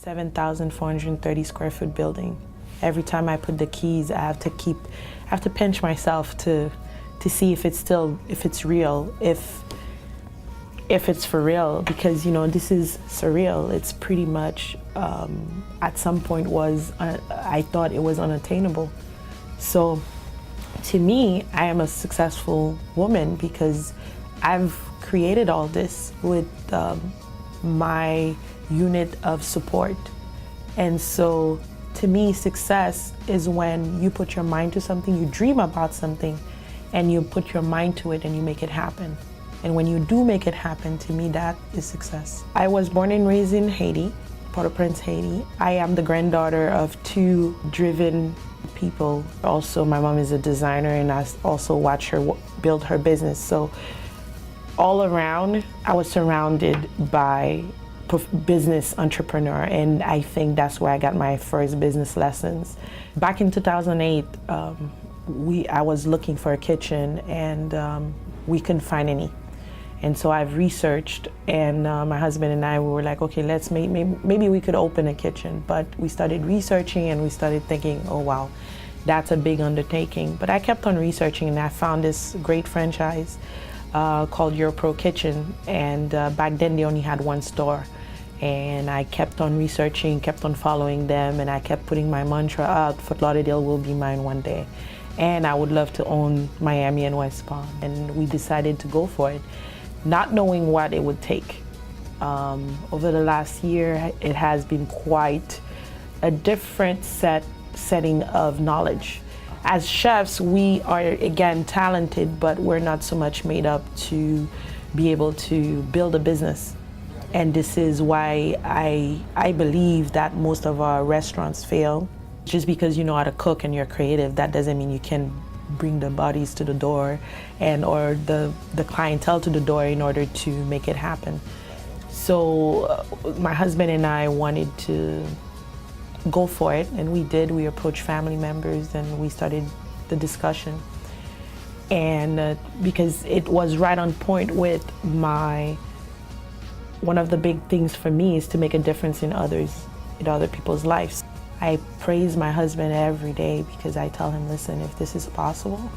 7,430 square foot building. Every time I put the keys, I have to pinch myself to see if it's real, if it's for real, because this is surreal. It's pretty much at some point I thought it was unattainable. So to me, I am a successful woman because I've created all this with my unit of support. And so to me, success is when you put your mind to something, you dream about something, and you put your mind to it and you make it happen. And when you do make it happen, to me, that is success. I was born and raised in Haiti, Port-au-Prince, Haiti. I am the granddaughter of two driven people. Also, my mom is a designer, and I also watch her build her business. So all around, I was surrounded by business entrepreneur, and I think that's where I got my first business lessons. Back in 2008, I was looking for a kitchen, and we couldn't find any. And so I've researched, and my husband and I, we were like, okay, let's maybe we could open a kitchen. But we started researching, and we started thinking, oh wow, that's a big undertaking. But I kept on researching, and I found this great franchise called Your Pro Kitchen, and back then they only had one store. And I kept on researching, kept on following them, and I kept putting my mantra out, Fort Lauderdale will be mine one day. And I would love to own Miami and West Palm. And we decided to go for it, not knowing what it would take. Over the last year, it has been quite a different setting of knowledge. As chefs, we are, again, talented, but we're not so much made up to be able to build a business. And this is why I believe that most of our restaurants fail. Just because you know how to cook and you're creative, that doesn't mean you can bring the bodies to the door or the clientele to the door in order to make it happen. So my husband and I wanted to go for it, and we did. We approached family members and we started the discussion. And because it was right on point with one of the big things for me is to make a difference in other people's lives. I praise my husband every day because I tell him, listen, if this is possible,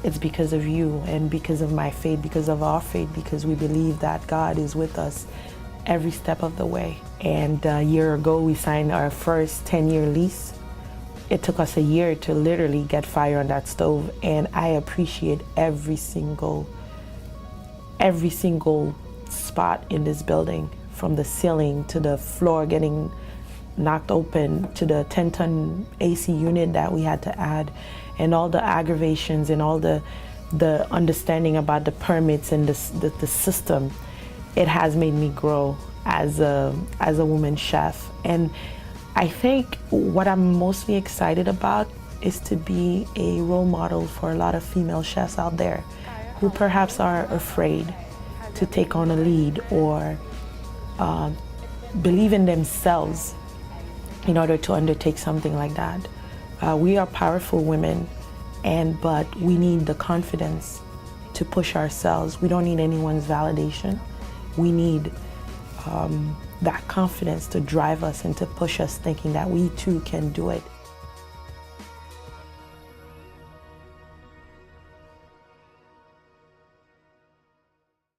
it's because of you and because of my faith, because of our faith, because we believe that God is with us every step of the way. And a year ago, we signed our first 10-year lease. It took us a year to literally get fire on that stove, and I appreciate every single spot in this building, from the ceiling to the floor getting knocked open to the 10-ton AC unit that we had to add, and all the aggravations and all the understanding about the permits and the system. It has made me grow as a woman chef. And I think what I'm mostly excited about is to be a role model for a lot of female chefs out there who perhaps are afraid to take on a lead or believe in themselves in order to undertake something like that. We are powerful women, but we need the confidence to push ourselves. We don't need anyone's validation. We need that confidence to drive us and to push us, thinking that we too can do it.